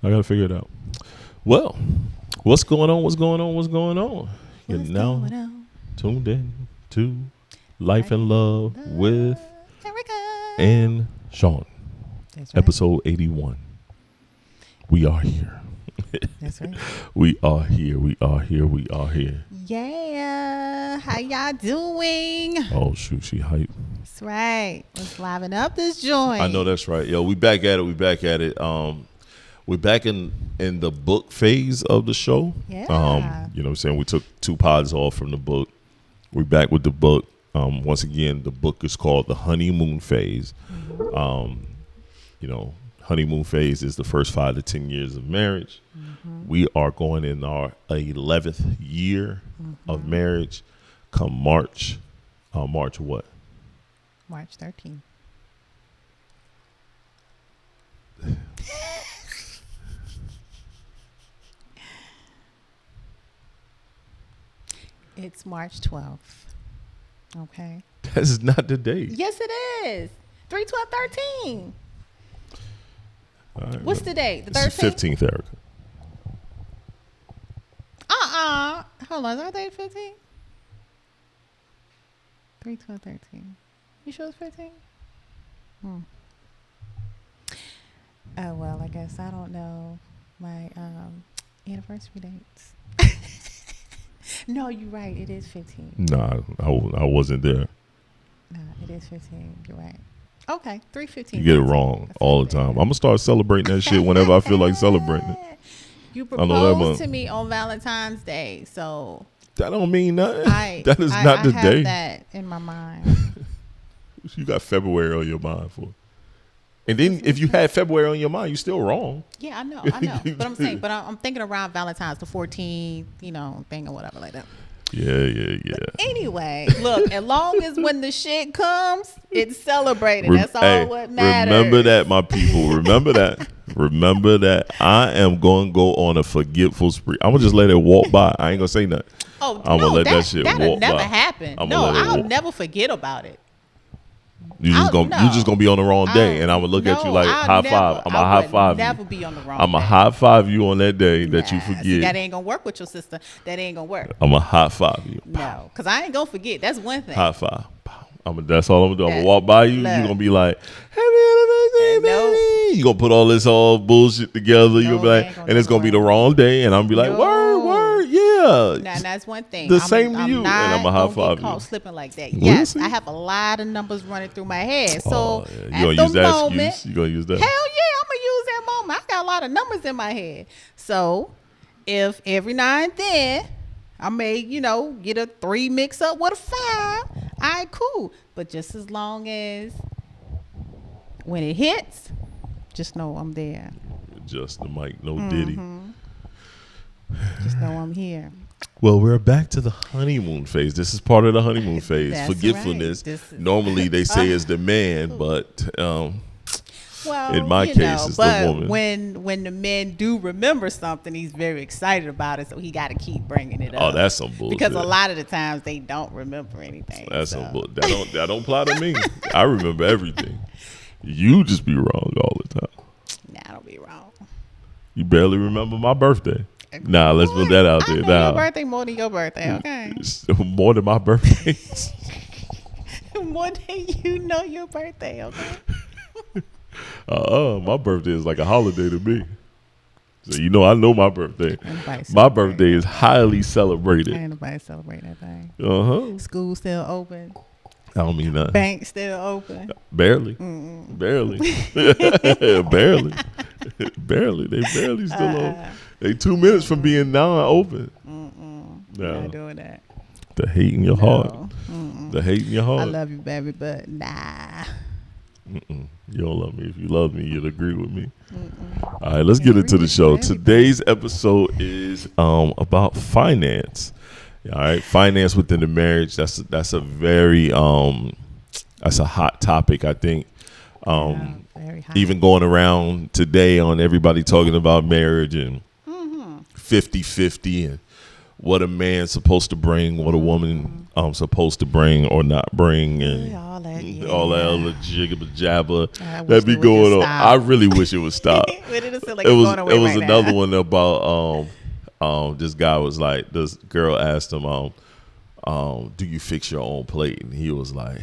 I gotta figure it out. Well, what's going on? What's going on? What's going on? You're What's now going on? tuned in to Life and Love with Erica and Shon. That's right. Episode 81. We are here. That's right. We are here. We are here. We are here. Yeah. How y'all doing? Oh shoot, she hype. That's right. Let's liven up this joint. I know that's right. Yo, we back at it. We back at it. We're back in the book phase of the show. Yeah. You know what I'm saying? We took 2 pods off from the book. We're back with the book. Once again, the book is called The Honeymoon Phase. Mm-hmm. You know, honeymoon phase is the first 5 to 10 years of marriage. Mm-hmm. We are going in our 11th year of marriage come March. March what? March 13th. It's March 12th. Okay. That's not the date. Yes, it is. 3/12/13. All right, What's the date? The it's 13th? the 15th, Erica. Hold on. Is our date 15? 3/12/13. You sure it's 15? Oh, well, I guess I don't know my anniversary dates. No, you're right. It is 15. Nah, I wasn't there. No, it is 15. You're right. Okay, 3/15. You get it wrong That's all what the it time. is. I'm going to start celebrating that shit whenever I feel like celebrating it. You I know that proposed one. to me on Valentine's Day, so That don't mean nothing. I That is not the I day. have that in my mind. You got February on your mind for. And then if you had February on your mind, you're still wrong. Yeah, I know. But I'm saying, I'm thinking around Valentine's, the 14th, thing or whatever like that. Yeah. Anyway, look, as long as when the shit comes, it's celebrated. That's all Hey, what matters. remember that, my people. Remember that. Remember that. I am going to go on a forgetful spree. I'm going to just let it walk by. I ain't going to say nothing. Oh, I'm no, gonna let that shit that'll walk never by. happen. I'ma No, let it I'll walk. never forget about it. You just gonna be on the wrong day, and I'm gonna look at you like high five. I'm gonna high five you. Never be on the wrong. I'm gonna day. high five you on that day that you Nah, see, forget. that ain't gonna work with your sister. That ain't gonna work. I'm gonna high five you. No, because I ain't gonna forget. That's one thing. High five. That's all I'm gonna do. I'm gonna That- walk by you. look. You're gonna be like, "Happy anniversary, Nope. baby." You gonna put all this all bullshit together. You No, gonna be they like, ain't gonna and do it's gonna it be the right. wrong day, and I'm gonna be like, No. "Word, yeah." Now that's one thing. The same to you, and not I'ma high gonna five get caught you. slipping like that. We'll Yes, see. I have a lot of numbers running through my head. So Oh, yeah. at You gonna the use that moment, excuse? You gonna use that? hell yeah, I'm gonna use that moment. I got a lot of numbers in my head. So if every now and then I may, get a 3 mix up with a 5, all right, cool. But just as long as when it hits, just know I'm there. Just the mic, no Diddy. Just know I'm here. Well, we're back to the honeymoon phase. This is part of the honeymoon phase. That's Forgetfulness. right. This is- Normally they say is the man, but Well, in my case, it's the woman. When the men do remember something, he's very excited about it, so he got to keep bringing it up. Oh, that's some bullshit. because a lot of the times they don't remember anything. That's so. some bull. That don't apply to me. I remember everything. You just be wrong all the time. Nah, I don't be wrong. You barely remember my birthday. Nah, let's put that out there. I know Nah, your birthday more than your birthday, okay? It's more than my birthday. More than you know your birthday, okay? My birthday is like a holiday to me. So I know my birthday. Ain't nobody My celebrate birthday is highly celebrated. Ain't nobody celebrate that thing. School still open. I don't mean that. Bank still open. Barely. Barely. Barely. Barely. They barely still open. They 2 minutes from being non-open. No. Not doing that. The hate in your heart. The hate in your I heart. love you, baby, but nah. You don't love me. If you love me, you'd agree with me. All right, let's get into the show. Today's episode is about finance. All right, finance within the marriage. That's a very that's a hot topic, I think. Very hot. Even going around today on everybody talking about marriage and 50-50 and what a man's supposed to bring, what a woman supposed to bring or not bring, and all that other jigga jabber that that be going on. I really wish it would stop. It was another one about this guy was like, this girl asked him, do you fix your own plate? And he was like,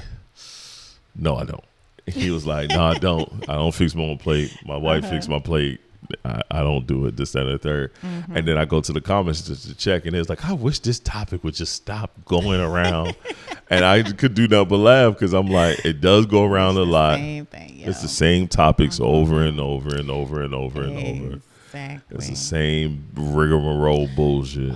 no, I don't. He was like, no, I don't. I don't fix my own plate. My wife fixed my plate. I don't do it, this, that, and the third. And then I go to the comments just to check, and it's like, I wish this topic would just stop going around. And I could do nothing but laugh because I'm like, it does go around a lot. Same thing, it's the same topics over and over and over and over and over. Exactly. It's the same rigmarole bullshit.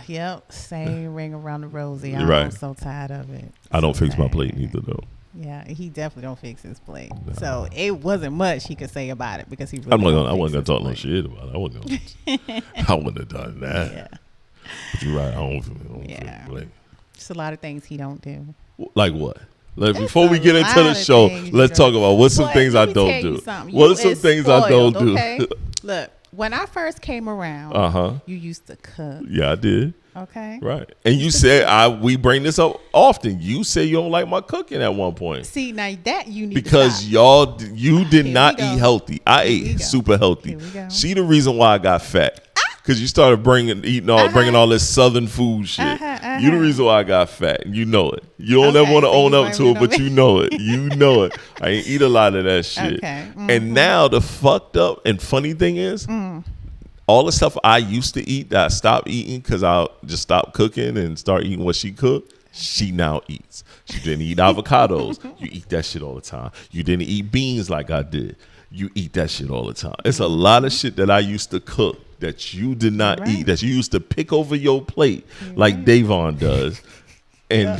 Yep, same ring around the rosy. I'm so tired of it. I don't fix my plate neither, though. Yeah, he definitely don't fix his plate. No. So it wasn't much he could say about it because he really I wasn't gonna talk no shit about it. I wouldn't have done that. Yeah. But you're right. I don't fix my plate. It's a lot of things he don't do. Like what? Like before we get into the show, let's talk about what's some things I don't do. What are some things I don't do? Okay? Look, when I first came around, you used to cook. Yeah, I did. Okay. Right. And you said we bring this up often. You say you don't like my cooking at one point. See, now that you need because you did not eat healthy. I ate super healthy. See the reason why I got fat. Because you started bringing all this southern food shit. You the reason why I got fat. You know it. You don't ever want to own up to it, but you know it. You know it. I ain't eat a lot of that shit. Okay. And now the fucked up and funny thing is, all the stuff I used to eat that I stopped eating because I just stopped cooking and start eating what she cooked, she now eats. She didn't eat avocados. You eat that shit all the time. You didn't eat beans like I did. You eat that shit all the time. It's a lot of shit that I used to cook that you did not eat, that you used to pick over your plate like Davon does. And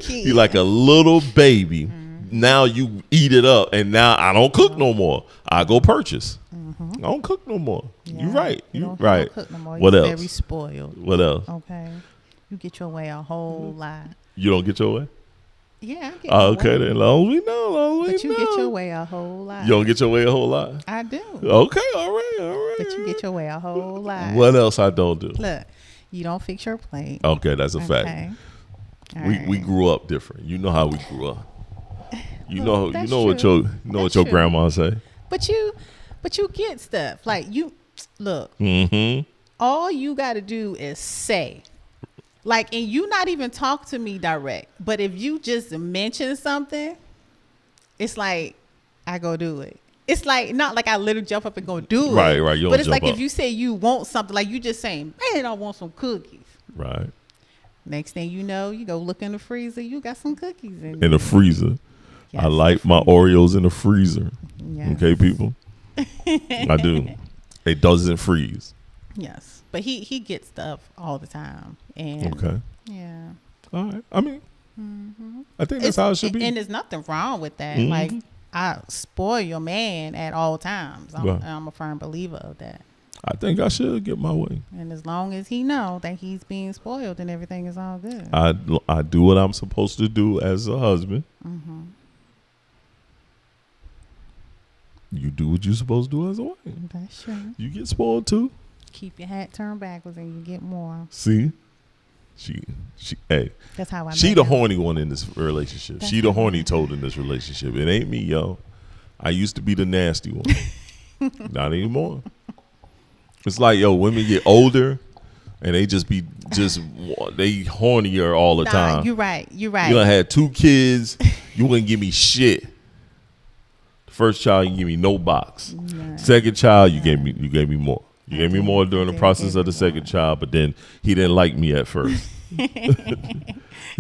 you like a little baby. Now you eat it up, and now I don't cook no more. I go purchase. I don't cook no more. Yeah. You're right. You're right. Don't cook no more. What You're else? Very spoiled. What else? Okay. You get your way a whole lot. You don't get your way? Yeah, I get my okay, way. then long as we know. But you get your way a whole lot. You don't get your way a whole lot? I do. Okay, all right. But you get your way a whole lot. What else I don't do? Look, you don't fix your plate. Okay, that's a fact. We grew up different. You know how we grew up. You know what your grandma say. But you get stuff. Like you look. All you got to do is say. Like, and you not even talk to me direct. But if you just mention something, it's like I go do it. It's like not like I literally jump up and go do it. Right. But it's like if you say you want something, like you just saying, man, I want some cookies. Right. Next thing you know, you go look in the freezer. You got some cookies in the freezer. Yes, I like my Oreos in the freezer. Yes. Okay, people. I do. It doesn't freeze. Yes, but he gets stuff all the time. And okay. Yeah. All right. I mean, I think that's how it should be. And there's nothing wrong with that. Like, I spoil your man at all times. I'm a firm believer of that. I think I should get my way. And as long as he know that he's being spoiled, then everything is all good. I do what I'm supposed to do as a husband. You do what you're supposed to do as a wife. That's true. You get spoiled too. Keep your hat turned backwards and you get more. See? Hey. That's how I She the horny one in this relationship. She the horny toad in this relationship. It ain't me, yo. I used to be the nasty one. Not anymore. It's like, yo, women get older and they they hornier all the time. You're right. You done had 2 kids. You wouldn't give me shit. First child, you give me no box. Nah. Second child, you gave me more. You gave me more during the process of the second child, but then he didn't like me at first.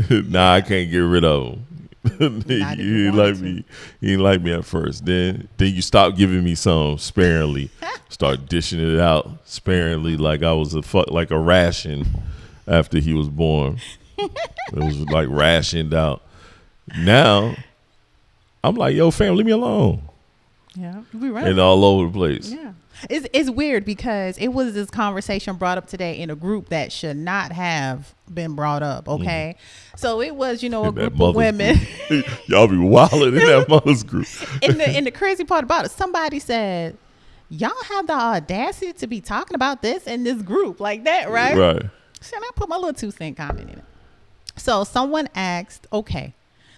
Now I can't get rid of him. He didn't like me. He didn't like me at first. Then you stop giving me some sparingly. Start dishing it out sparingly, like I was like a ration after he was born. It was like rationed out. Now I'm like, yo, fam, leave me alone. Yeah, we right. And all over the place. Yeah. It's weird because it was this conversation brought up today in a group that should not have been brought up, okay? So it was, a group of women. Y'all be wilding in that mother's group. And the crazy part about it, somebody said, y'all have the audacity to be talking about this in this group like that, right? Right. So I put my little 2-cent comment in it. So someone asked, okay,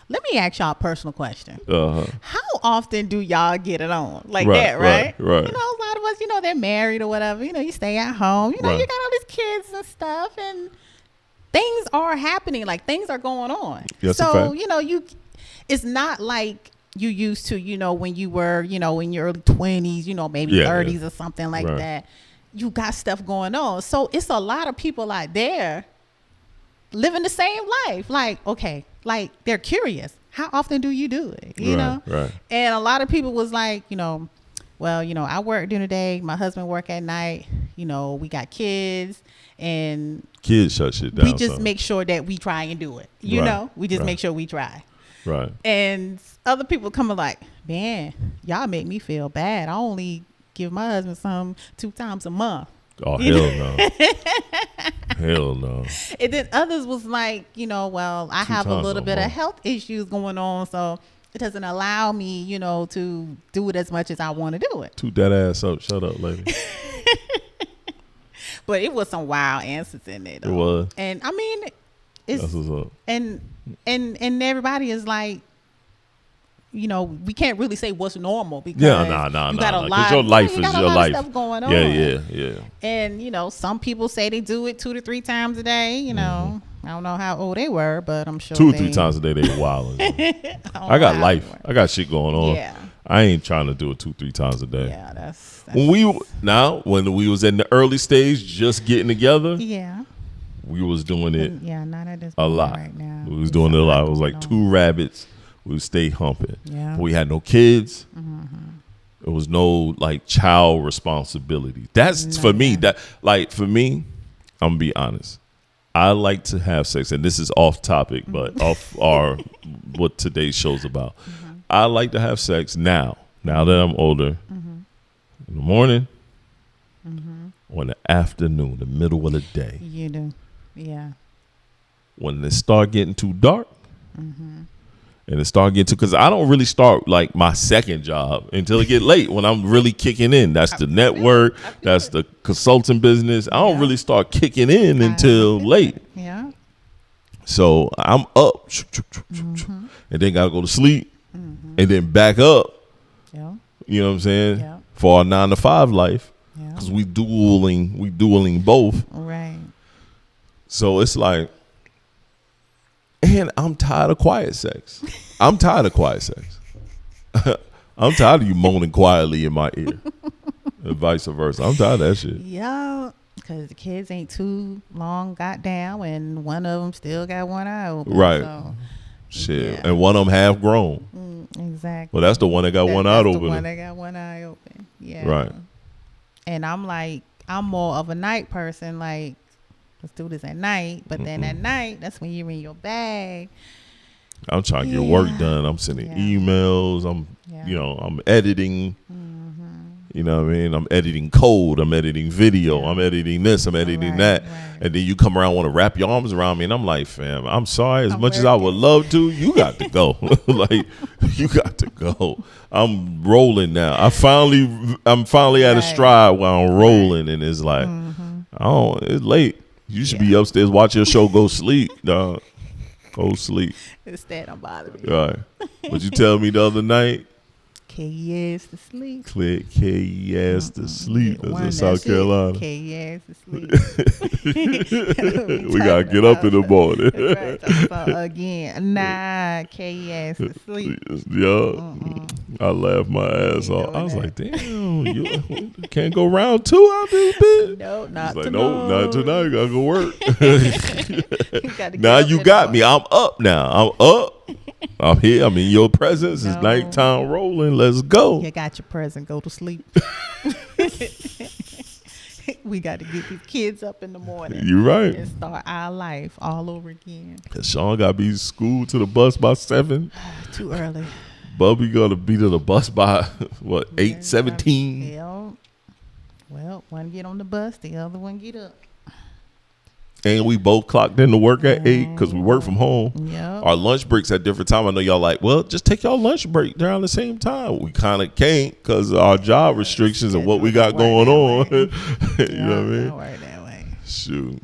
let me ask y'all a personal question. How often do y'all get it on like that, right? Right. You know, a lot of us, you know, they're married or whatever. You know, you stay at home. You know, you got all these kids and stuff, and things are happening. Like, things are going on. Yes, so, you know, it's not like you used to, you know, when you were, you know, in your early 20s, you know, maybe 30s or something like that. You got stuff going on. So it's a lot of people out there living the same life. Like, okay, like, they're curious. How often do you do it? You know? Right. And a lot of people was like, you know, well, you know, I work during the day. My husband work at night. You know, we got kids. And kids shut shit down. We just make sure that we try and do it. You know? We just make sure we try. Right. And other people coming like, man, y'all make me feel bad. I only give my husband some 2 times a month. Oh, hell no. Hell no. And then others was like, you know, well, I have a little bit of health issues going on, so it doesn't allow me, you know, to do it as much as I want to do it. Toot that ass up. Shut up, lady. But it was some wild answers in there, though. It was. And I mean, it's, that's what's up. And everybody is like, you know, we can't really say what's normal because you got a lot. Your life is your life. Stuff going on. Yeah. And you know, some people say they do it 2 to 3 times a day. You know, I don't know how old they were, but I'm sure 2 or 3 times a day they wild. I got life. I got shit going on. Yeah. I ain't trying to do it 2-3 times a day. Yeah, that's when we was in the early stage, just getting together. Yeah. We was doing it. Yeah, not at this a lot. Right now. We was doing it a lot. It was like 2 rabbits. We would stay humping. Yeah. We had no kids. It was no like child responsibility. That's for me. That like for me, I'm gonna be honest. I like to have sex, and this is off topic, but off our what today's show's about. I like to have sex now that I'm older, in the morning, or in the afternoon, the middle of the day. You do, yeah. When it start getting too dark. And it start getting to, because I don't really start like my second job until it get late when I'm really kicking in. That's the network. That's the consulting business. I don't really start kicking in until late. Yeah. So I'm up and then got to go to sleep and then back up. Yeah. You know what I'm saying? Yeah. For our 9 to 5 life. Yeah. Because we dueling both. Right. So it's like, and I'm tired of quiet sex. I'm tired of quiet sex. I'm tired of you moaning quietly in my ear. And vice versa. I'm tired of that shit. Yeah, because the kids ain't too long got down and one of them still got one eye open. Right. So, shit. Yeah. And one of them half grown. Exactly. Well, that's the one that got one eye open. That's the one that got one eye open. Yeah. Right. And I'm like, I'm more of a night person. Like, let's do this at night. But then at night, that's when you're in your bag. I'm trying to get work done. I'm sending emails. I'm editing. You know what I mean? I'm editing code. I'm editing video. I'm editing this. I'm editing that. Right. And then you come around, want to wrap your arms around me. And I'm like, fam, I'm sorry. As much as I would love to, you got to go. Like, you got to go. I'm rolling now. I'm finally at a stride while I'm rolling. And it's like, it's late. You should be upstairs, watch your show, go sleep, dog. Go sleep. Instead, I'm bothering you. Right. What you tell me the other night? K-yes to sleep. K-yes to sleep. That's in South Carolina. K-yes to sleep. We got to get up in the morning. Right. Again, K-yes to sleep. Yeah. I laughed my ass off. I was like, damn, you can't go round 2 out this bitch. No, not tonight. No, not tonight. You got to go work. Now you got me. I'm up now. I'm up. I'm here. I'm in your presence. It's nighttime rolling. Let's go. You got your present. Go to sleep. We got to get these kids up in the morning. You're right. And start our life all over again. Shon got to be school to the bus by 7. Too early. Bubby got to be to the bus by, 8:17? Yeah. Well, one get on the bus, the other one get up. And we both clocked in to work at 8 because we work from home. Yep. Our lunch breaks at different time. I know y'all like, well, just take y'all lunch break around the same time. We kind of can't because of our job restrictions and what we got going on. You know what I mean? Don't work that way. Shoot.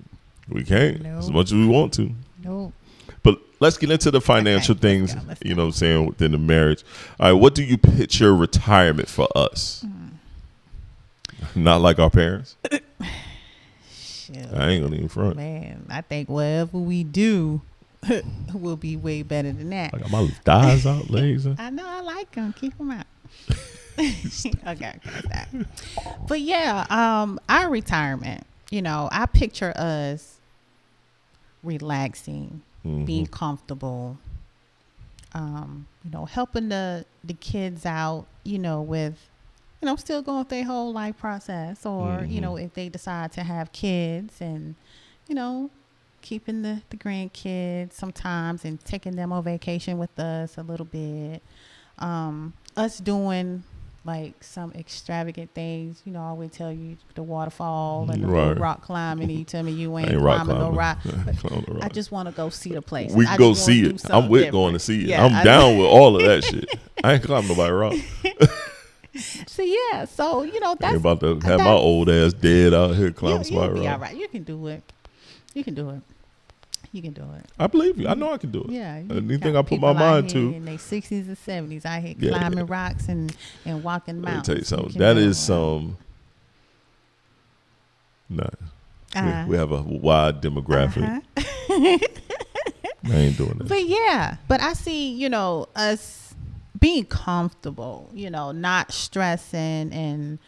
We can't Nope. as much as we want to. Nope. But let's get into the financial Okay, things, let's you know what I'm saying, within the marriage. All right, what do you picture retirement for us? Not like our parents? Shit. I ain't gonna even front. Man, I think whatever we do will be way better than that. I got my thighs out, legs out. I know, I like them. Keep them out. Okay. But yeah, our retirement, you know, I picture us relaxing, being comfortable, you know, helping the kids out, you know, with, you know, still going through their whole life process, or, you know, if they decide to have kids, and, you know, keeping the grandkids sometimes and taking them on vacation with us a little bit. Us doing like some extravagant things, you know, I always tell you the waterfall and the little rock climbing. You tell me you ain't climbing no rock. I just want to go see the place. We can go see it. I'm with going to see it. Yeah, I'm down with all of that shit. I ain't climbing nobody rock. So yeah, so you know that's I ain't about to have my old ass dead out here climbing somebody rock. Be all right. You can do it. You can do it. You can do it. I believe you. I know I can do it. Yeah. Anything I put my mind to. In their 60s and 70s, I hate climbing rocks and walking mountains. Let me tell you something. That is some. Nah. We have a wide demographic. I ain't doing that. But yeah. But I see, you know, us being comfortable, you know, not stressing and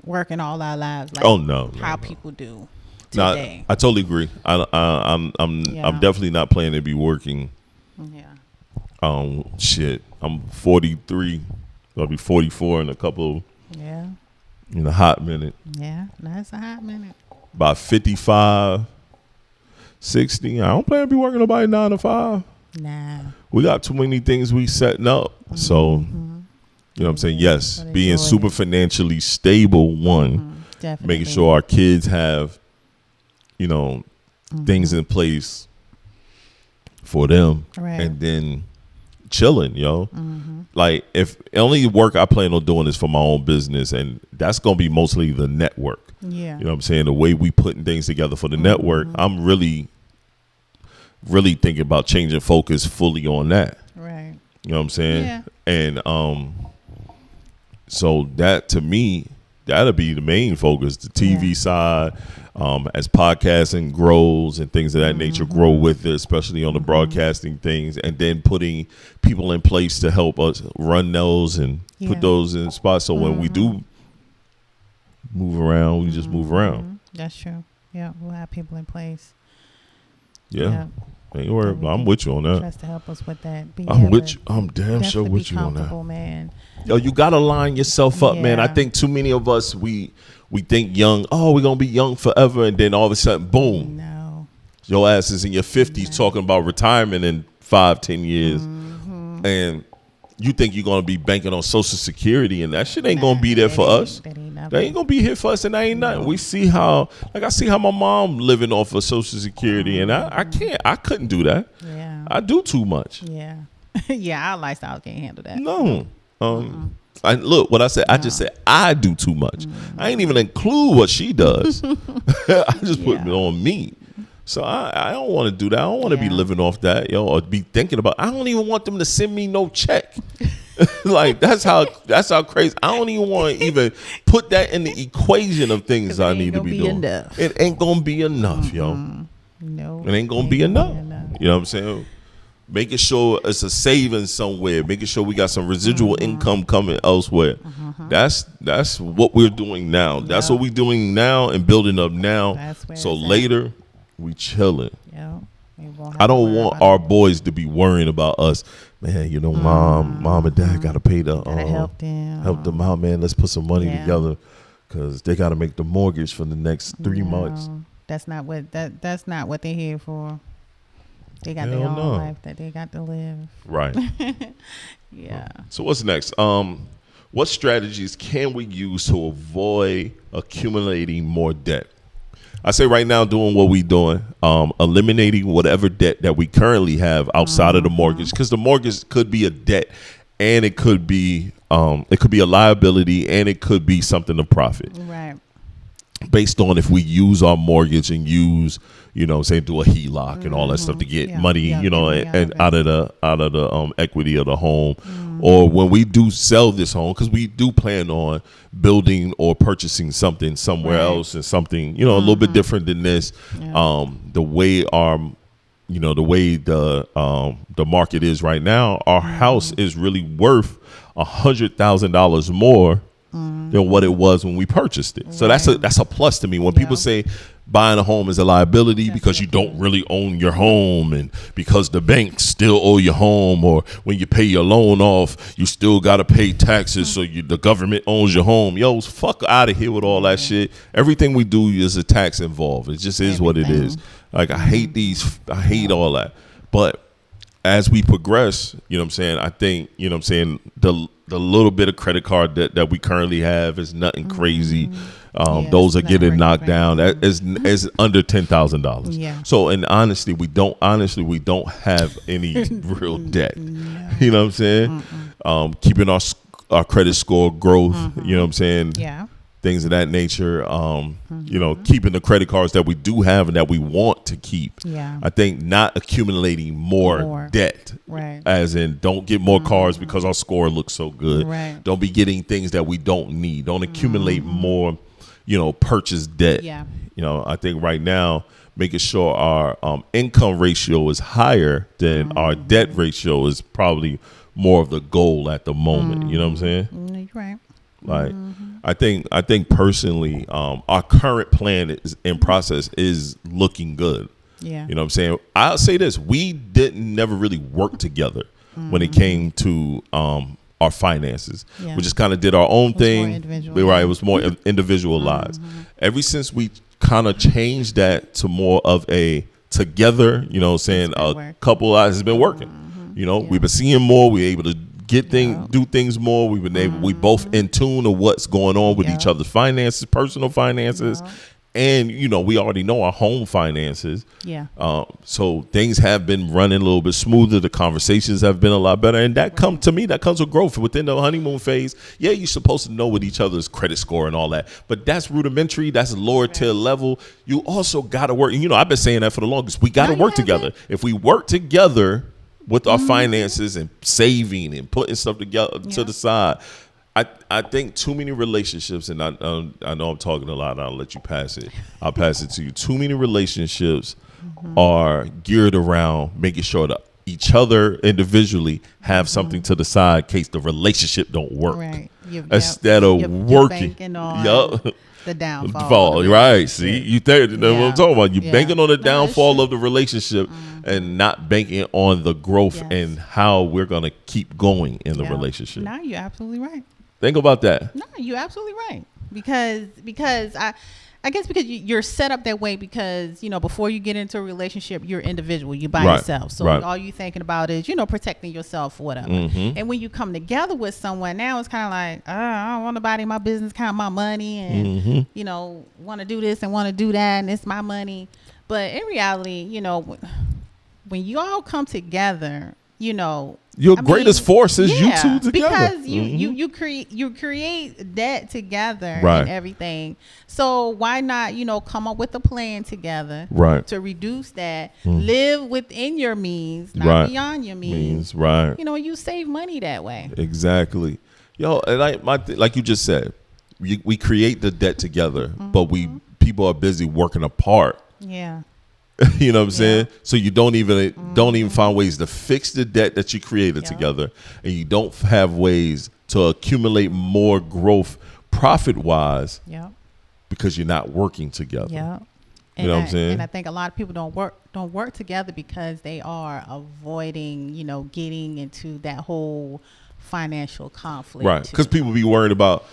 working all our lives like how people do. Nah, I totally agree. I'm definitely not planning to be working. Yeah. Shit. I'm 43. I'll be 44 in a couple. Yeah. In a hot minute. Yeah, that's a hot minute. About 55, 60. I don't plan to be working nobody 9 to 5. Nah. We got too many things we setting up. So, you know what I'm saying? Yes, being super financially stable, one. Definitely. Making sure our kids have, you know, things in place for them, and then chilling, yo. Like, if only work I plan on doing is for my own business, and that's gonna be mostly the network. Yeah, you know what I'm saying, the way we putting things together for the network. I'm really thinking about changing focus fully on that. Right. You know what I'm saying? Yeah. And so that, to me, that'll be the main focus, the TV side. As podcasting grows and things of that nature grow with it, especially on the broadcasting things, and then putting people in place to help us run those and put those in spots. So when we do move around, we just move around. That's true. Yeah, we'll have people in place. Yeah. Ain't worried. I'm with you on that. Trust to help us with that. I'm with you. I'm damn sure with you on that. Man. Yo, you gotta line yourself up, man. I think too many of us we think young. Oh, we're gonna be young forever, and then all of a sudden, boom. No. Your ass is in your 50s talking about retirement in 5-10 years, and you think you're gonna be banking on Social Security, and that shit ain't gonna be there for us. That ain't gonna be here for us, and that ain't nothing. We see how, I see how my mom living off of Social Security, and I couldn't do that. Yeah, I do too much. Yeah, yeah, our lifestyle can't handle that. No. I look what I said. I just said I do too much. I ain't even include what she does. I just put it on me. So I don't want to do that. I don't want to be living off that, yo, or be thinking about. I don't even want them to send me no check. Like that's how crazy. I don't even want to even put that in the equation of things I need to be doing. Enough. It ain't gonna be enough, yo. No, it ain't gonna be enough. You know what I'm saying? Making sure it's a savings somewhere, making sure we got some residual income coming elsewhere. That's what we're doing now. That's what we're doing now and building up now. So later, we chilling. Yeah. I don't want our boys to be worrying about us. Man, you know, mom and dad got to pay the help them out, man. Let's put some money together because they got to make the mortgage for the next 3 months. That's not what they're here for. They got their own life that they got to live. Right. Yeah. So what's next? What strategies can we use to avoid accumulating more debt? I say right now, doing what we doing, eliminating whatever debt that we currently have outside of the mortgage, because the mortgage could be a debt, and it could be a liability, and it could be something of profit. Right. based on if we use our mortgage and use, say do a HELOC and all that stuff to get money, and out of the equity of the home, or when we do sell this home, because we do plan on building or purchasing something somewhere else and something, a little bit different than this. The way the way the market is right now, our house is really worth $100,000 more than what it was when we purchased it. So that's a plus to me. When people say buying a home is a liability because you don't really own your home, and because the banks still owe your home, or when you pay your loan off, you still got to pay taxes, so the government owns your home. Yo, fuck out of here with all that shit. Everything we do is a tax involved. It just is what it is. Like, I hate all that. But as we progress, I think, the little bit of credit card that we currently have is nothing crazy. Those are getting knocked down. That is under $10,000. Yeah. So, and honestly, we don't have any real debt. No. You know what I'm saying? Keeping our credit score growth. You know what I'm saying? Yeah. Things of that nature, keeping the credit cards that we do have and that we want to keep. Yeah. I think not accumulating more debt. Right. As in, don't get more cards because our score looks so good. Right. Don't be getting things that we don't need. Don't accumulate more, purchase debt. Yeah. I think right now, making sure our income ratio is higher than our debt ratio is probably more of the goal at the moment. You know what I'm saying? You're right. Like, I think personally, our current plan is in process is looking good. Yeah. You know what I'm saying? I'll say this: we never really work together when it came to our finances. Yeah. We just kind of did our own thing. It was more individualized. Ever since we kind of changed that to more of a together, a couple has been working. We've been seeing more. We're able to do things more. We've been able. We both in tune of what's going on with each other's finances, personal finances, and we already know our home finances. Yeah. So things have been running a little bit smoother. The conversations have been a lot better, and that comes with growth within the honeymoon phase. Yeah, you're supposed to know with each other's credit score and all that, but that's rudimentary. That's lower tier level. You also got to work. I've been saying that for the longest. We got to work together. If we work together with our finances and saving and putting stuff together to the side, I think too many relationships, and I know I'm talking a lot, and I'll let you pass it. I'll pass it to you. Too many relationships are geared around making sure that each other individually have something to the side in case the relationship don't work. Right. Instead of working. The downfall. Right. See, you think what I'm talking about. You're banking on the downfall of the relationship and not banking on the growth and how we're going to keep going in the relationship. No, you're absolutely right. Think about that. No, you're absolutely right. Because I guess because you're set up that way because, before you get into a relationship, you're individual. You by yourself. So all you thinking about is, protecting yourself or whatever. And when you come together with someone, now it's kind of like, I don't want nobody in my business count my money and, want to do this and want to do that and it's my money. But in reality, when you all come together, your greatest force is you two together. Because you create that together and everything. So why not, come up with a plan together to reduce that, live within your means, not beyond your means. Right. You save money that way. Exactly. Yo, and like you just said, we create the debt together, but people are busy working apart. Yeah. You know what I'm saying? So you don't even find ways to fix the debt that you created together, and you don't have ways to accumulate more growth profit wise because you're not working together. Yeah. You know what I'm saying? And I think a lot of people don't work together because they are avoiding, getting into that whole financial conflict. Right. Because people be worried about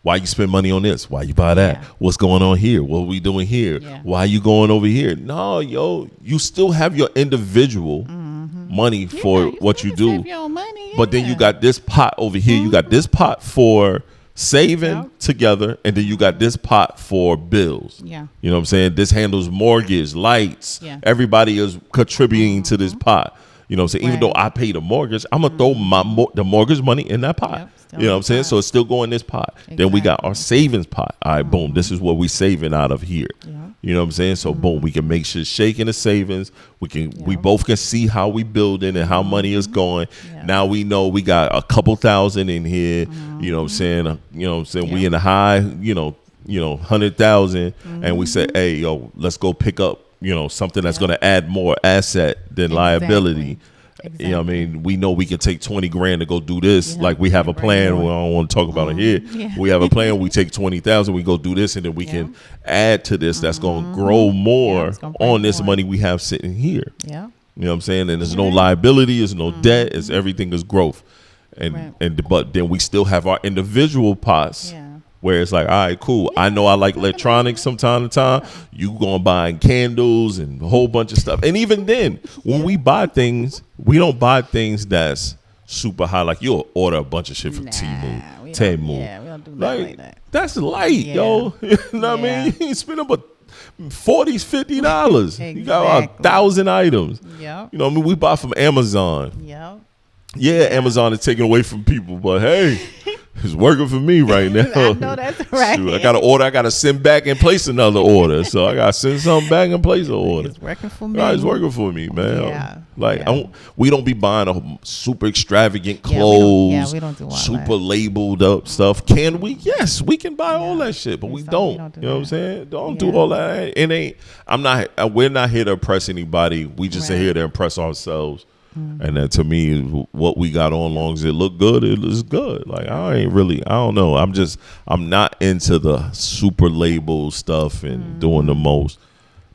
why you spend money on this? Why you buy that? Yeah. What's going on here? What are we doing here? Yeah. Why you going over here? No, you still have your individual money for what you do. Your money, but then you got this pot over here. You got this pot for saving together, and then you got this pot for bills. Yeah. You know what I'm saying? This handles mortgage, lights. Yeah. Everybody is contributing to this pot. You know what I'm saying? Even Right. though I pay the mortgage, I'm going to throw the mortgage money in that pot. Yep, still You know what in I'm the saying? pot. So it's still going in this pot. Then we got Exactly. our savings pot. All right, boom. This is what we saving out of here. Yeah. You know what I'm saying? So boom, we can make sure shaking the savings. We both can see how we building and how money is going. Yeah. Now we know we got a couple thousand in here. You know what I'm saying? You know what I'm saying? We Yeah. in the high, 100,000, and we say, hey, yo, let's go pick up, something that's going to add more asset than liability. Exactly. You know what I mean? We know we can take 20 grand to go do this. Yeah. Like we have a Right plan. on. We don't want to talk about it here. Yeah. We have a plan. We take 20,000, we go do this, and then we can add to this. That's going to grow more it's gonna bring on this more. money we have sitting here. Yeah. You know what I'm saying? And there's no liability, there's no debt, it's everything is growth. Right. But then we still have our individual pots. Yeah. Where it's like, all right, cool. I know I like electronics from time to time. You going buying candles and a whole bunch of stuff. And even then, when we buy things, we don't buy things that's super high. Like you'll order a bunch of shit from Temu. we don't do nothing like that. That's light, Yeah. yo. You know what I mean? You ain't spending but $40, $50. You got Exactly. 1,000 items. Yep. You know what I mean? We buy from Amazon. Yep. Yeah, Amazon is taking away from people, but hey, it's working for me right now. I know that's right. Shoot, I got to order. I got to send back and place another order. So I got to send something back and place an order. It's working for me. Right, it's working for me, man. Yeah. Like Yeah. we don't be buying a super extravagant Yeah, clothes. we don't do all super that. labeled up stuff. Can we? Yes, we can buy all that shit, but we don't. don't do You know what I'm that. saying? Don't Yeah. do all that. It ain't. I'm not. We're not here to impress anybody. We just Right. here to impress ourselves. And that to me, what we got on, long as it look good, it is good. Like I don't know. I'm not into the super label stuff and doing the most.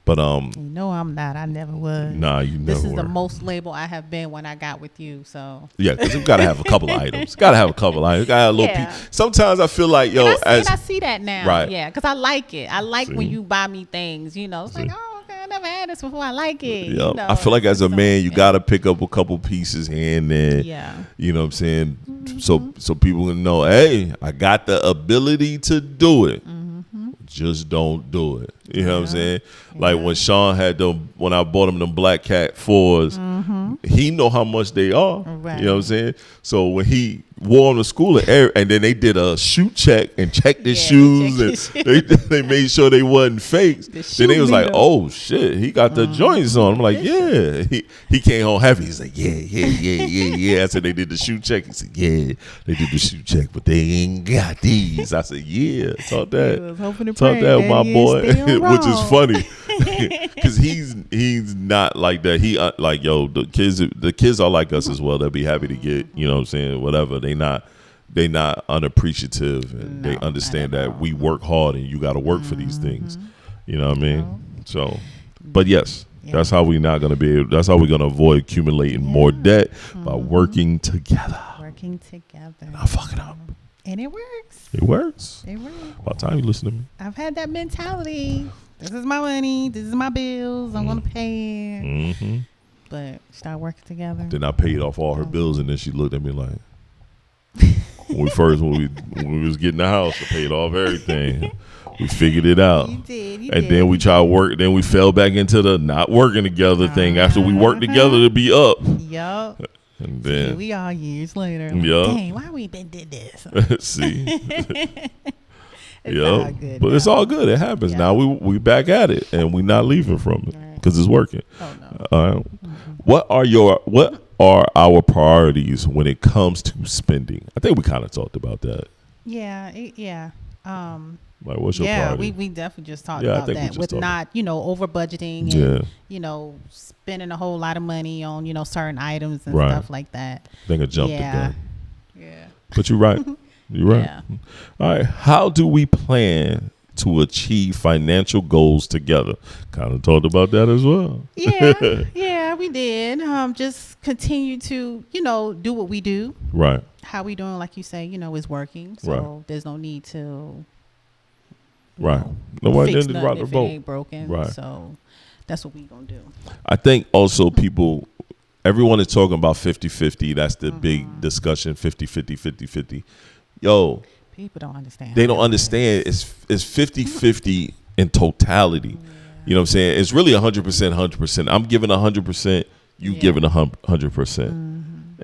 But You know I'm not. I never was. nah, you never This is were. the most label I have been when I got with you. So Yeah, because we gotta have a couple of items. Gotta have a couple of items. Gotta have a little Yeah. Sometimes I feel like, yo, and I see that now. Right. Yeah, because I like it. I like when See. you buy me things. It's like, oh, okay, I never had this before. I like it. yeah, I feel like as a man, you gotta pick up a couple pieces here and there. Yeah. You know what I'm saying? So people can know, hey, I got the ability to do it. Just don't do it. You know what I'm saying? Like when Sean had when I bought him them Black Cat 4s, he know how much they are. Right. You know what I'm saying? So when he wore them to school and then they did a shoe check and checked his Yeah, shoes they and they made sure they wasn't fakes. The Then they was like, shoe oh shit, he got the joints on. I'm like, yeah. He came home happy. He's like, yeah. I said they did the shoe check. He said, yeah, they did the shoe check, but they ain't got these. I said, yeah, talk that. was hoping to Talk pray that, that my he boy, ain't still which is wrong. funny because he's not like that. He like, yo, the kids are like us as well. They'll be happy to get, you know what I'm saying, whatever. They not unappreciative, and they No, understand not at that all. we work hard and you got to work for these things. You know what I mean? So, but yes, that's how we not gonna be. That's how we're gonna avoid accumulating more debt by working together. Working together. Not fucking up. And it works. It works. It works. About time you listen to me. I've had that mentality. This is my money. This is my bills. I'm going to pay it. Mm-hmm. But start working together. Then I paid off all her bills, and then she looked at me like, when we was getting the house, I paid off everything. We figured it out. You did. And then we tried to work. Then we fell back into the not working together thing after we worked together to be up. Yup. And Here then, we are years later. Yup. Dang, why we been did this? see, It's all good. But it's now. all good. It happens. Yeah. Now we back at it, and we not leaving from it Right. because it's working. Oh, no. All right. What are our priorities when it comes to spending? I think we kind of talked about that. Yeah. Yeah. Like, what's your Yeah, priority? we definitely just talked Yeah, I about think we that just with talked not, over budgeting Yeah. and, spending a whole lot of money on, certain items and Right. stuff like that. I think I jumped the Yeah. gun. Yeah. But you're right. You're right. Yeah. All right. How do we plan to achieve financial goals together? Kind of talked about that as well. Yeah. Yeah, we did. Just continue to, do what we do. Right. How we doing, like you say, is working. So Right. there's no need to Right. Nobody fix didn't nothing rock the if it boat. ain't broken. Right. So that's what we gonna do. I think also everyone is talking about 50-50. That's the big discussion, 50-50, 50-50. Yo, People don't understand. they don't understand. It's 50-50 in totality. You know what I'm saying? It's really 100%, 100%. I'm giving 100%. you giving 100%.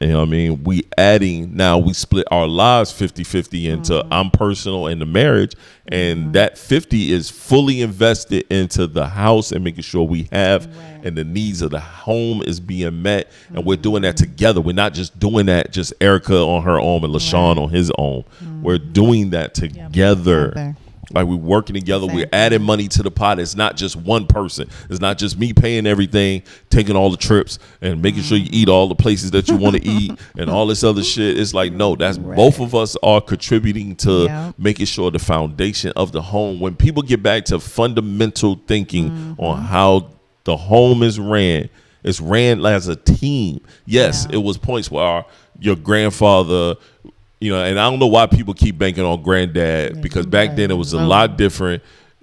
You know what I mean? We adding, now we split our lives 50-50 into I'm personal and the marriage, and that 50 is fully invested into the house and making sure we have and the needs of the home is being met, and we're doing that together. We're not just doing that just Erica on her own and LaShawn on his own. We're doing that together. Like we're working together. We're adding money to the pot. It's not just one person. It's not just me paying everything, taking all the trips and making sure you eat all the places that you want to eat and all this other shit. It's like, no, that's both of us are contributing to making sure the foundation of the home. When people get back to fundamental thinking on how the home is ran, it's ran as a team. Yes, it was points where your grandfather, you know, and I don't know why people keep banking on granddad, because back then it was a lot different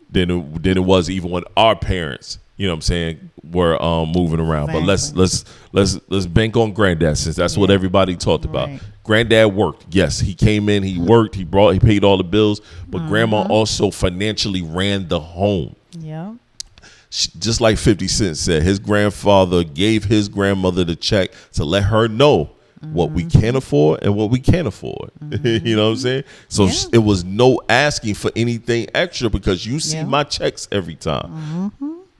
than it was even when our parents, you know what I'm saying, were moving around. But let's bank on granddad, since that's what everybody talked about. Granddad worked. Yes, he came in, he worked, he paid all the bills, but grandma also financially ran the home. Yeah. Just like 50 Cent said, his grandfather gave his grandmother the check to let her know what we can afford and what we can't afford. You know what I'm saying? So it was no asking for anything extra, because you see my checks every time.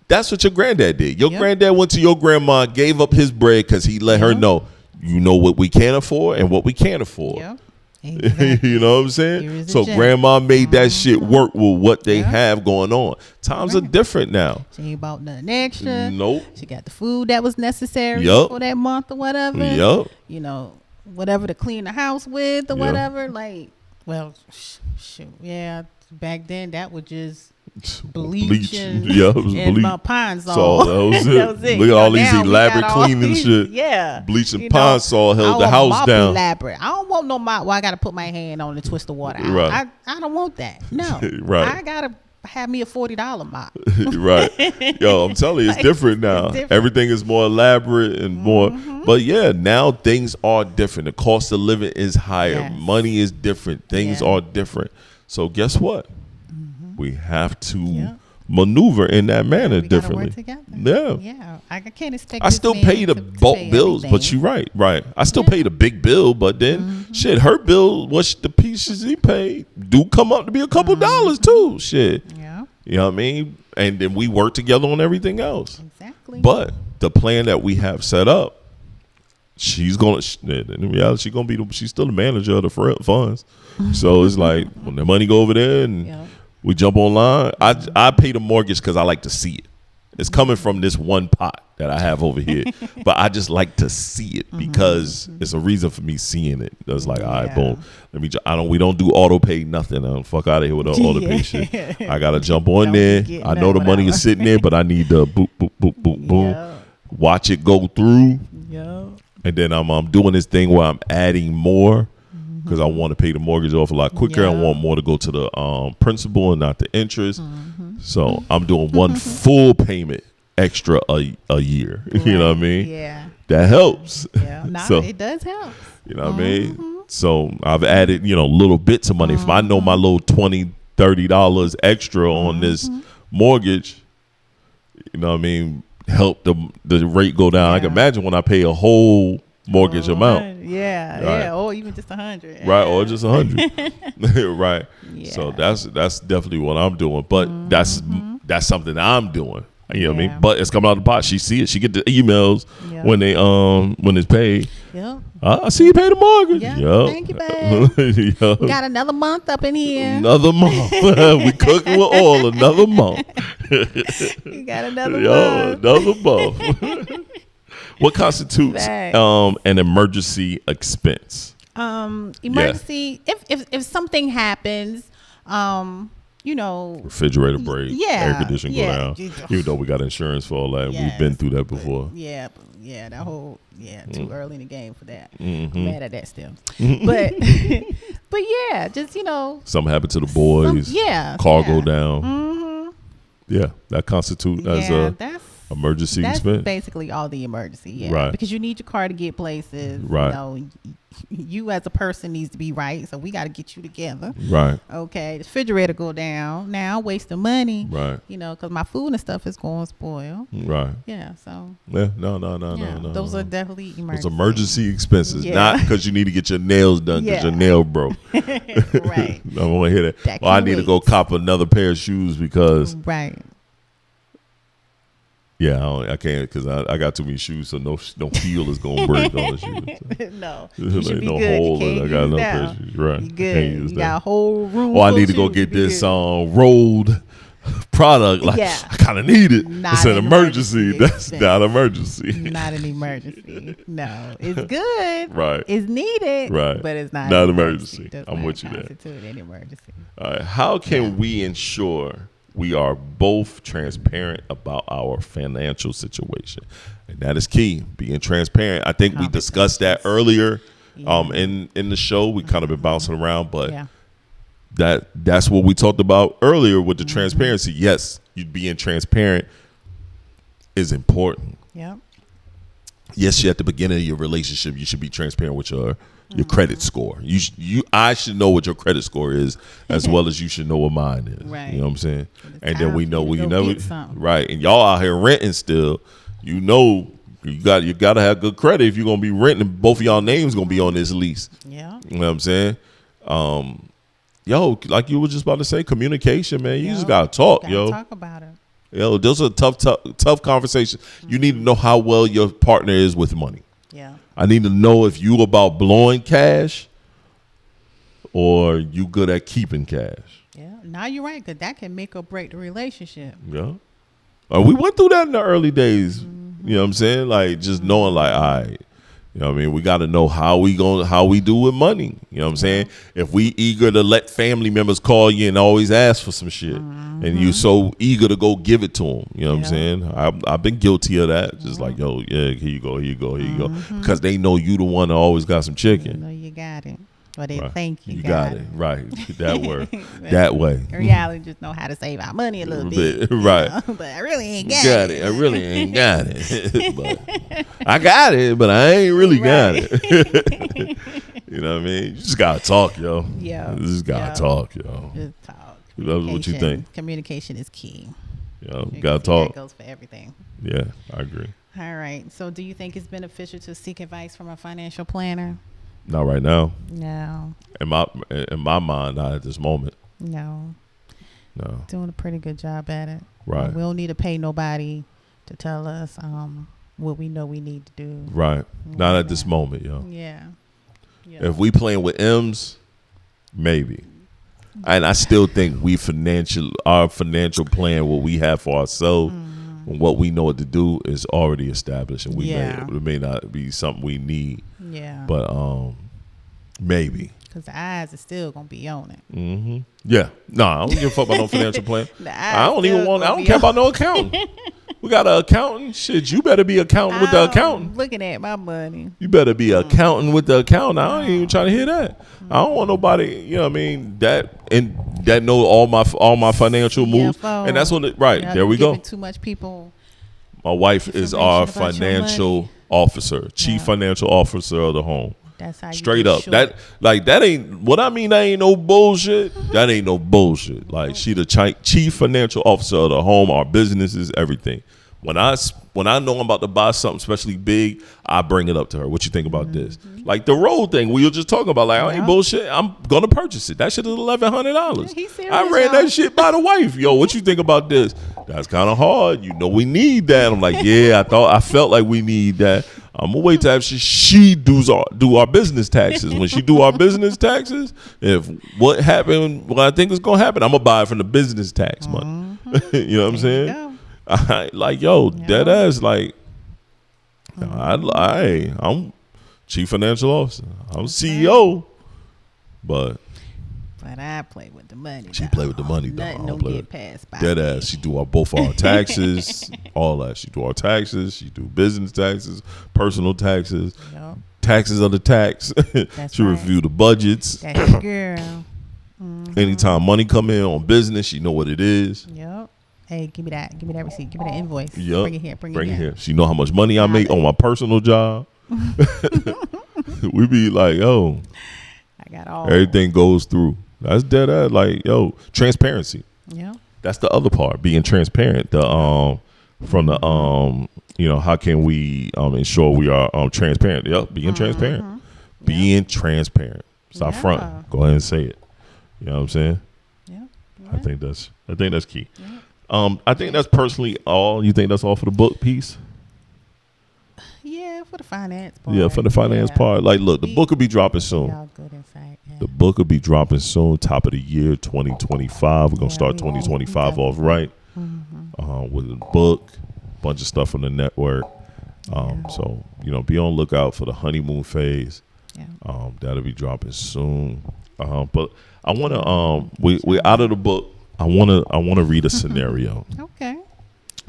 That's what your granddad did. Your granddad went to your grandma, gave up his bread because he let her know, you know what we can afford and what we can't afford. Exactly. You know what I'm saying? So grandma made that shit work with what they have going on. Times are different now. She ain't bought nothing extra. Nope. She got the food that was necessary for that month or whatever. You know, whatever to clean the house with or whatever. Like, well, shoot. Yeah, back then that was just bleach and my Pine Sol. That was it. Look at all these elaborate cleaning shit. Bleach and Pine Sol held the house down. Elaborate. I don't want no mop where I got to put my hand on and twist the water out. I don't want that. No. I got to have me a $40 mop. Yo, I'm telling you, it's different now. Everything is more elaborate and more. But yeah, now things are different. The cost of living is higher. Money is different. Things are different. So guess what? We have to maneuver in that manner differently. I can't expect. I still pay the bulk bills, but you're right. I still pay the big bill, but then shit, her bill, what the pieces he paid, do come up to be a couple dollars too. Shit, you know what I mean? And then we work together on everything else. Exactly. But the plan that we have set up, she's gonna. In reality, she's still the manager of the funds. So it's like when the money go over there and we jump online. I pay the mortgage because I like to see it. It's coming from this one pot that I have over here, but I just like to see it because it's a reason for me seeing it. It's like, all right, boom. We don't do auto pay nothing. Fuck out of here with the auto pay shit. I gotta jump on there. I know the money is sitting there, but I need to boop boop boop boop boom. Watch it go through, and then I'm doing this thing where I'm adding more. Because I want to pay the mortgage off a lot quicker. I want more to go to the principal and not the interest. So I'm doing one full payment extra a year. You know what I mean? Yeah. That helps. So, it does help. You know what I mean? So I've added, little bits of money. If I know my little $20, $30 extra on this mortgage, you know what I mean, help the rate go down. I can imagine when I pay a whole mortgage amount. Or even just 100. Or just 100. Right. So that's definitely what I'm doing. But that's something that I'm doing. You know what I mean? But it's coming out of the pot. She see it. She get the emails when they when it's paid. I see you pay the mortgage. Thank you, babe. We got another month up in here. Another month. We cooking with oil. Another month. We got another month. Another month. What constitutes an emergency expense? Emergency, if something happens, refrigerator break, air conditioning go down. Even though we got insurance for all that, we've been through that before. That whole too early in the game for that. I'm mad at that still. But just something happened to the boys. Car go down. Yeah, that constitutes as Emergency That's expense. basically all the emergency, yeah. Right. Because you need your car to get places. Right. You know, you as a person needs to be right, so we got to get you together. Right. Okay, the refrigerator go down. Now wasting money. Right. You know, because my food and stuff is going to spoil. Right. Yeah, so. Yeah. No. Those are definitely Those emergency. emergency expenses, Yeah. not because you need to get your nails done because Yeah. your nail broke. Right. I don't want to hear that. That Well, I can need to wait. go cop another pair of shoes because Right. I can't because I got too many shoes, so no heel is gonna break on the shoes. No, There's you should like be no good. hole You in. I can't got use no that. pair of shoes. Right. You I good. can't use You that. got a whole room. Or I full need of to go shoes. get You be this good. rolled product. Like Yeah. I kind of need it. Not It's an an emergency. emergency That's expense. not emergency. Not an emergency. No, it's good. Right. It's needed. Right. But it's not. Not an emergency. Does I'm not with you there. constitute an emergency. All right. How can we ensure we are both transparent about our financial situation? And that is key. Being transparent. I think we discussed that earlier in the show. We kind of been bouncing around, but Yeah. that's what we talked about earlier with the transparency. Yes, you being transparent is important. Yep. Yes, at the beginning of your relationship, you should be transparent with your credit score. I should know what your credit score is as well as you should know what mine is. Right. You know what I'm saying? It's And then time we for know you we to go never get something. right. And y'all out here renting still. You know you got to have good credit if you're gonna be renting. Both of y'all names gonna be on this lease. Yeah. You know what I'm saying? Yo, like you were just about to say, communication, man. You just gotta talk, yo. Talk about it. Yo, those are tough conversations. You need to know how well your partner is with money. Yeah. I need to know if you about blowing cash or you good at keeping cash. Yeah. Now you're right, because that can make or break the relationship. Yeah. We went through that in the early days. You know what I'm saying? Like just knowing like, all right, you know what I mean? We got to know how we do with money. You know what I'm saying? If we eager to let family members call you and always ask for some shit and you so eager to go give it to them. You know what I'm saying? I've been guilty of that. Just like, yo, yeah, here you go. Because they know you the one that always got some chicken. You know you got it. Or they Right. think you got it. Right. That word. That way. In reality, just know how to save our money a little bit. Right. You know? But I really ain't got Got it. I really ain't got it. But I got it, but I ain't really got it. You know what I mean? You just gotta talk, yo. Yeah. You just gotta talk, yo. Just talk. That's what you think. Communication is key. Yo, gotta talk. That goes for everything. Yeah, I agree. All right. So do you think it's beneficial to seek advice from a financial planner? Not right now. No. In my mind, not at this moment. No. No. Doing a pretty good job at it. Right. We don't need to pay nobody to tell us what we know we need to do. Right. Not at this moment, yo. Yeah. If we playing with M's, maybe. And I still think our financial plan, what we have for ourselves, and what we know what to do is already established, and it may not be something we need. Yeah. But maybe. Because the eyes are still gonna be on it. Mm-hmm. Yeah. No, I don't give a fuck about no financial plan. I don't don't care about no accountant. We got an accountant. Shit, you better be accountant with the accountant. Looking at my money. You better be accountant with the accountant. I ain't even trying to hear that. I don't want nobody, you know what I mean, that know all my financial moves. CFO. And that's what there we go. Too much people. My wife is our information about your financial money. officer, chief financial officer of the home. That's how you Straight get up. short. That ain't what I mean. That ain't no bullshit. That ain't no bullshit. Like she the chief financial officer of the home, our businesses, everything. When I know I'm about to buy something especially big, I bring it up to her. What you think about this? Like the road thing we were just talking about. Like I ain't bullshit. I'm gonna purchase it. That shit is $1,100. He's serious, I ran y'all. that shit by the wife. Yo, what you think about this? That's kind of hard. You know we need that. I'm like, yeah. I felt like we need that. I'm gonna wait till after she do our business taxes. When she do our business taxes, if what I think is gonna happen, I'm gonna buy it from the business tax money. You know what I'm saying? Like, yo, dead ass, like, I'm chief financial officer. I'm CEO, but I play with the money. she play with the money, though. I Nothing don't don't play get with passed by dead me. ass. She do both our taxes, all that. She do our taxes. She do business taxes, personal taxes, Yup. taxes of the tax. She right. review the budgets. That's your girl. Anytime money come in on business, she know what it is. Yep. Hey, give me that receipt. Give me that invoice. Yep. Bring it here. Bring it it here. She know how much money I make on my personal job. We be like, yo, I got all. everything goes through. That's dead ass. Like, yo, transparency. Yeah. That's the other part, being transparent. From the how can we ensure we are transparent? Yep, being transparent. Being transparent. Stop fronting. Go ahead and say it. You know what I'm saying? Yeah. I think that's key. Yeah. I think that's personally all. You think that's all for the book piece? Yeah, for the finance part. Yeah, for the finance part. Like, look, the book will be dropping soon. Y'all good insight. Yeah. The book will be dropping soon, top of the year, 2025. We're going to start 2025 off right with a book, bunch of stuff from the network. So, be on the lookout for the Honeymoon Phase. Yeah. That'll be dropping soon. But I want to, we're out of the book. I want to read a scenario. Okay.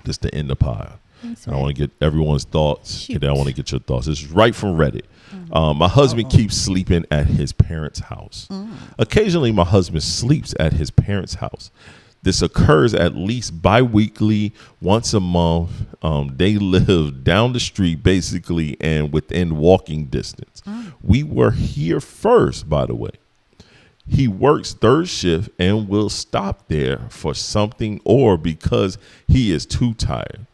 Just to end the pile. I want to get everyone's thoughts. And then I want to get your thoughts. This is right from Reddit. My husband keeps sleeping at his parents' house. Occasionally, my husband sleeps at his parents' house. This occurs at least bi-weekly, once a month. They live down the street, basically, and within walking distance. We were here first, by the way. He works third shift and will stop there for something or because he is too tired.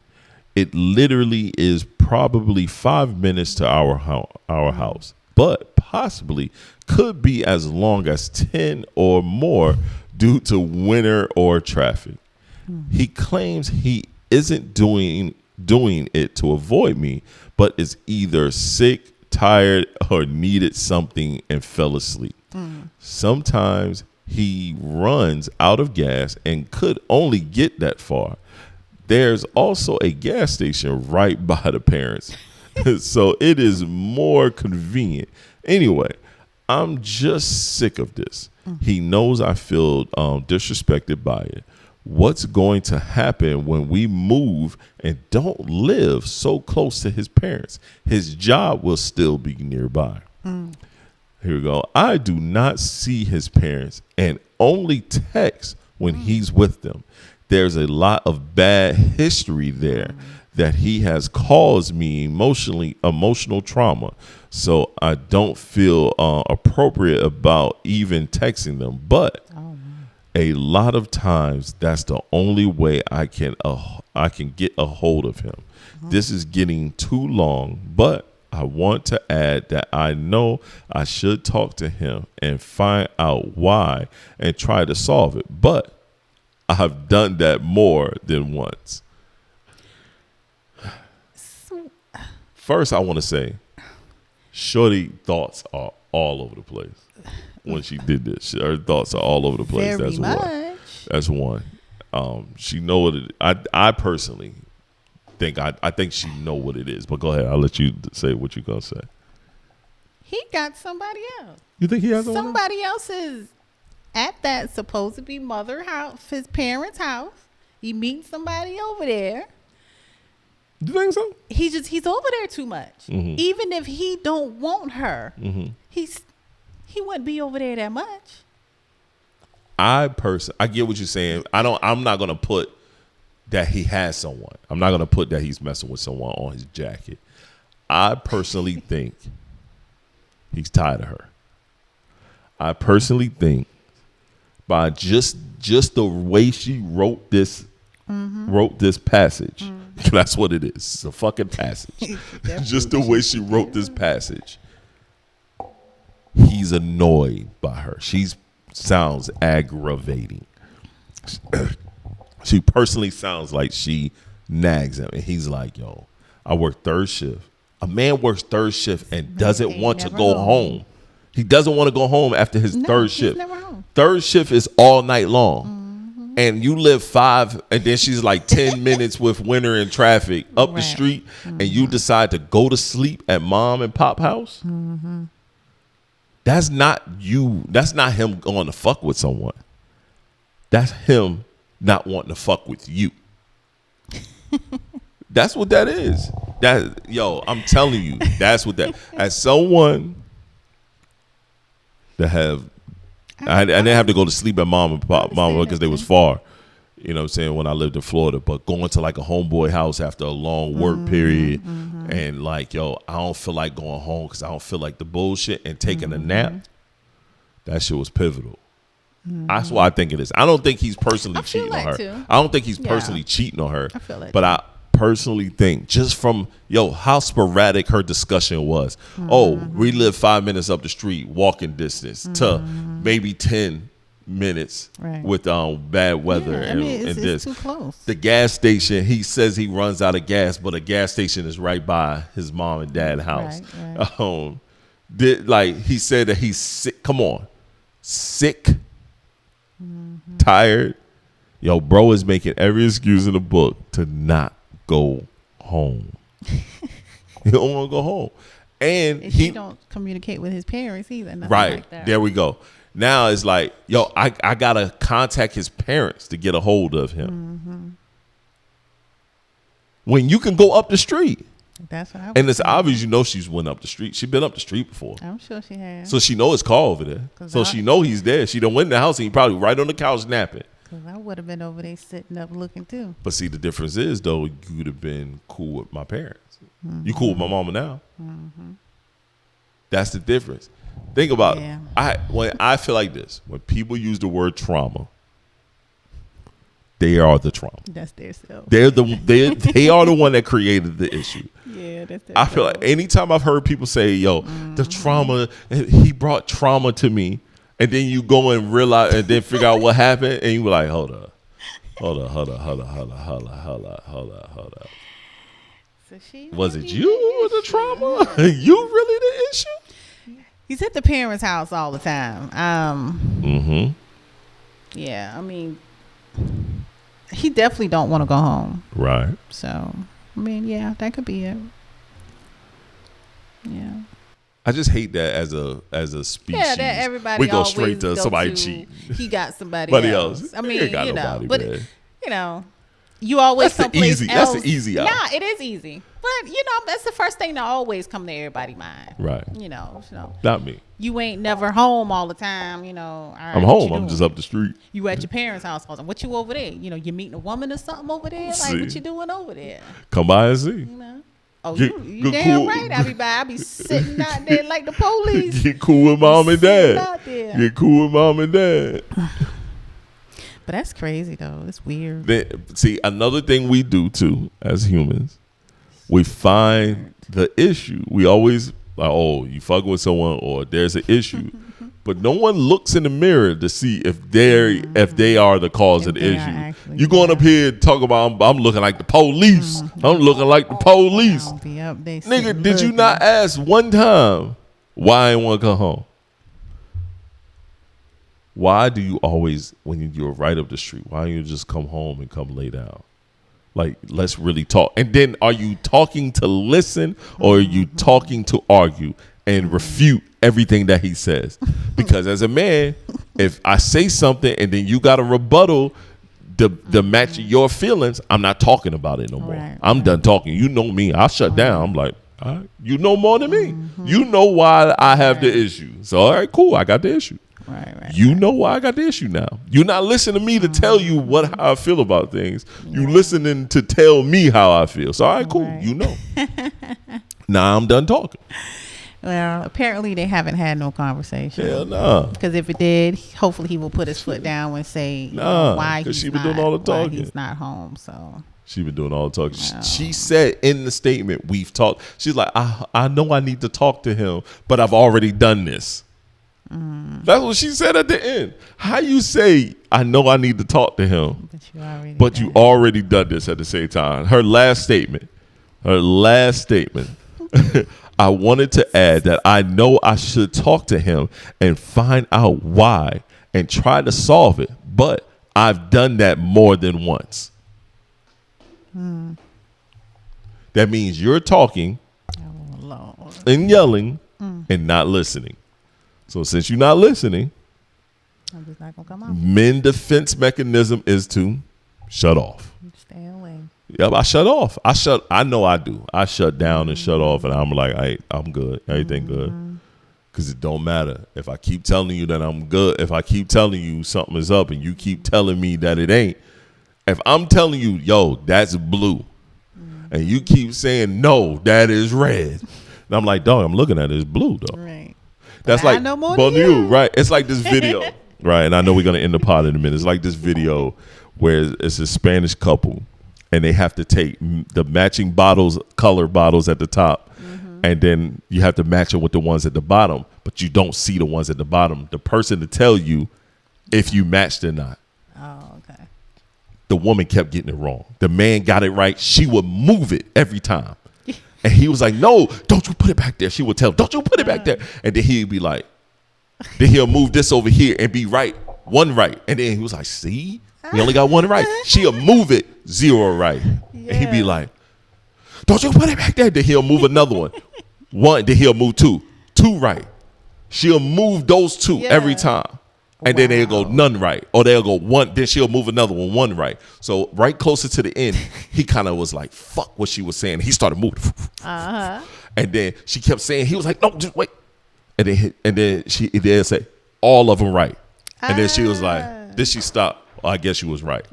It literally is probably 5 minutes to our house, but possibly could be as long as 10 or more due to winter or traffic. He claims he isn't doing it to avoid me, but is either sick, tired, or needed something and fell asleep. Sometimes he runs out of gas and could only get that far. There's also a gas station right by the parents, so it is more convenient. Anyway, I'm just sick of this. He knows I feel disrespected by it. What's going to happen when we move and don't live so close to his parents? His job will still be nearby. Here we go. I do not see his parents and only text when he's with them. There's a lot of bad history there that he has caused me emotional trauma. So I don't feel appropriate about even texting them. But a lot of times that's the only way I can get a hold of him. This is getting too long, but I want to add that I know I should talk to him and find out why and try to solve it. But I've done that more than once. First, I want to say, Shorty thoughts are all over the place when she did this. Her thoughts are all over the place. Very That's much. one. That's one. She know what it. I personally think I think she know what it is. But go ahead. I'll let you say what you're gonna say. He got somebody else. You think he has somebody else is at that supposed to be mother house, his parents' house. He meets somebody over there. You think so? He's over there too much. Even if he don't want her, he wouldn't be over there that much. I get what you're saying. I'm not gonna put that he has someone. I'm not gonna put that he's messing with someone on his jacket. I personally think he's tired of her. I personally think by just the way she wrote this passage. That's what it is. It's a fucking passage. Just the way she wrote this passage. He's annoyed by her. She sounds aggravating. She personally sounds like she nags him. And he's like, yo, I work third shift. A man works third shift and doesn't want to go home. He doesn't want to go home after his third shift. Never home. Third shift is all night long. And you live 5, and then she's like 10 minutes with winter and traffic up the street, and you decide to go to sleep at mom and pop house. That's not you. That's not him going to fuck with someone. That's him not wanting to fuck with you. That's what that is. I'm telling you, that's what that. As someone that have, I didn't have to go to sleep at mom and pop, mama because they was far. You know what I'm saying? When I lived in Florida, but going to like a homeboy house after a long work period and like, yo, I don't feel like going home because I don't feel like the bullshit and taking a nap. That shit was pivotal. That's why I think it is. I don't think he's personally cheating on her. Too. I don't think he's personally cheating on her. I feel like but I personally think just from how sporadic her discussion was. Oh, we live 5 minutes up the street, walking distance to maybe 10 minutes with bad weather and this. Too close. The gas station, he says he runs out of gas, but a gas station is right by his mom and dad's house. He said that he's sick. Come on, sick, tired. Yo, bro is making every excuse in the book to not go home. He don't want to go home, and he don't communicate with his parents either. Right like that. There we go. Now it's like, yo, I gotta contact his parents to get a hold of him. When you can go up the street. That's what I was and it's obvious, she's went up the street. She's been up the street before. I'm sure she has. So she know his car over there. So she know he's there. She done went in the house and he probably right on the couch napping. Because I would have been over there sitting up looking too. But see, the difference is though, you would have been cool with my parents. You cool with my mama now. That's the difference. Think about it. I feel like this. When people use the word trauma, they are the trauma. That's their self. They are the one that created the issue. Yeah, that's their I feel like anytime I've heard people say, yo, the trauma, he brought trauma to me, and then you go and realize and then figure out what happened, and you were like, hold up. So was it you with the trauma? You really the issue? He's at the parents' house all the time. Yeah, I mean, he definitely don't want to go home. Right. So, I mean, yeah, that could be it. Yeah. I just hate that as a species. Yeah, that everybody we go straight to somebody cheating. He got somebody else. I mean, but you always that's someplace else. That's the easy out. Nah, it is easy. But that's the first thing that always come to everybody's mind. Right. Not me. You ain't never home all the time. I'm home. I'm just up the street. You at your parents' house all the time. What you over there? You meeting a woman or something over there? Like what you doing over there? Come by and see. Oh, you damn cool. Right. I be sitting out there like the police. Get cool with mom and dad. Get cool with mom and dad. But that's crazy though. It's weird. See, another thing we do too as humans, we find the issue. We always like, oh, you fucking with someone or there's an issue. But no one looks in the mirror to see if they are the cause of the issue. You going up here and talk about I'm looking like the police. I'm looking like the police. Nigga, did you not ask one time why I ain't want to come home? Why do you always, when you're right up the street, why don't you just come home and come lay down? Like, let's really talk. And then are you talking to listen or are you talking to argue and refute everything that he says? Because as a man, if I say something and then you got a rebuttal to match your feelings, I'm not talking about it no more. Right, I'm done talking. You know me. I'll shut down. I'm like, all right, you know more than me. You know why I have the issue. So, all right, cool. I got the issue. Right. You know why I got the issue now. You're not listening to me to tell you how I feel about things. You listening to tell me how I feel. So, all right, cool. Right. You know. Now I'm done talking. Well, apparently they haven't had no conversation. Hell nah. Because if it did, hopefully he will put his foot down and say why he's doing all the talking. Why he's not home. So she been doing all the talking. She said in the statement, we've talked. She's like, I know I need to talk to him, but I've already done this. That's what she said at the end. How you say, I know I need to talk to him, but you already done this at the same time. Her last statement. I wanted to add that I know I should talk to him and find out why and try to solve it, but I've done that more than once. That means you're talking and yelling and not listening. So since you're not listening, I'm just not gonna come out. Men's defense mechanism is to shut off. Stay away. Yep, I shut off. I know I do. I shut down and shut off, and I'm like, hey, I'm good. Everything good. Because it don't matter. If I keep telling you that I'm good, if I keep telling you something is up and you keep telling me that it ain't, If I'm telling you, yo, that's blue, and you keep saying no, that is red, and I'm like, dog, I'm looking at it, it's blue though. Right. That's But I like know more than you. right? It's like this video, right? And I know we're gonna end the pod in a minute. It's like this video where it's a Spanish couple, and they have to take the matching bottles, color bottles at the top, and then you have to match it with the ones at the bottom, but you don't see the ones at the bottom. The person to tell you if you matched or not. Oh, okay. The woman kept getting it wrong. The man got it right. She would move it every time. And he was like, no, don't you put it back there. She would tell him, don't you put it back there. And then he'd be like, then he'll move this over here and be right, one right. And then he was like, see, we only got one right. She'll move it, 0 right. Yeah. And he'd be like, don't you put it back there. Then he'll move another one. Then he'll move 2 right. She'll move those 2 every time. And then they'll go none right. Or they'll go 1. Then she'll move another one right. So right closer to the end, he kind of was like, fuck what she was saying. He started moving. Uh-huh. And then she kept saying, he was like, no, just wait. And then she said, all of them right. And then she was like, then she stopped. Well, I guess she was right.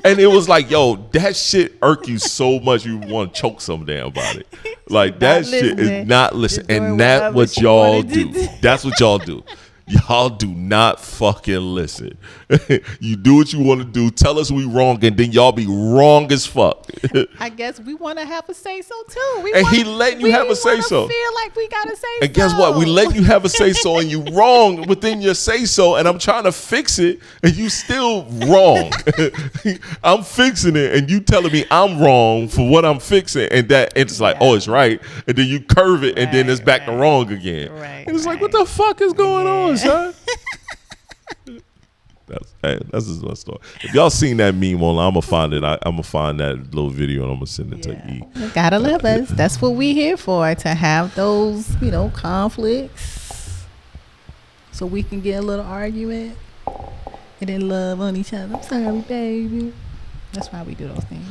And it was like, yo, that shit irk you so much you want to choke some damn body. Like that shit is not listening. And that's what y'all do. That's what y'all do. Y'all do not fucking listen. You do what you want to do. Tell us we wrong, and then y'all be wrong as fuck. I guess we want to have a say so too. He letting you have a say so. Feel like we gotta say so. And guess what? We letting you have a say so, and you wrong within your say so. And I'm trying to fix it, and you still wrong. I'm fixing it, and you telling me I'm wrong for what I'm fixing, and it's like, oh, it's right, and then you curve it, and then it's back to wrong again. Right. And it's like, what the fuck is going on, son? That's just my story. If y'all seen that meme online, I'm gonna find it. I'm gonna find that little video and I'm gonna send it to E. You gotta love us. That's what we here for, to have those, conflicts, so we can get a little argument and then love on each other. I'm sorry, baby. That's why we do those things.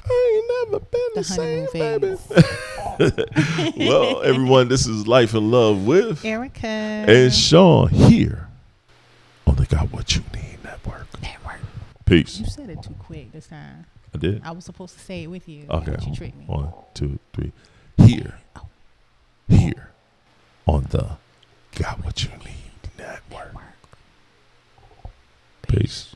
I ain't never been the same, baby. Well, everyone, this is Life and Love with Erica and Shon here on the Got What You Need Network. Peace. You said it too quick this time. I did. I was supposed to say it with you. Okay. But you tricked me. 1, 2, 3. Here on the Got What You Need Network. Peace.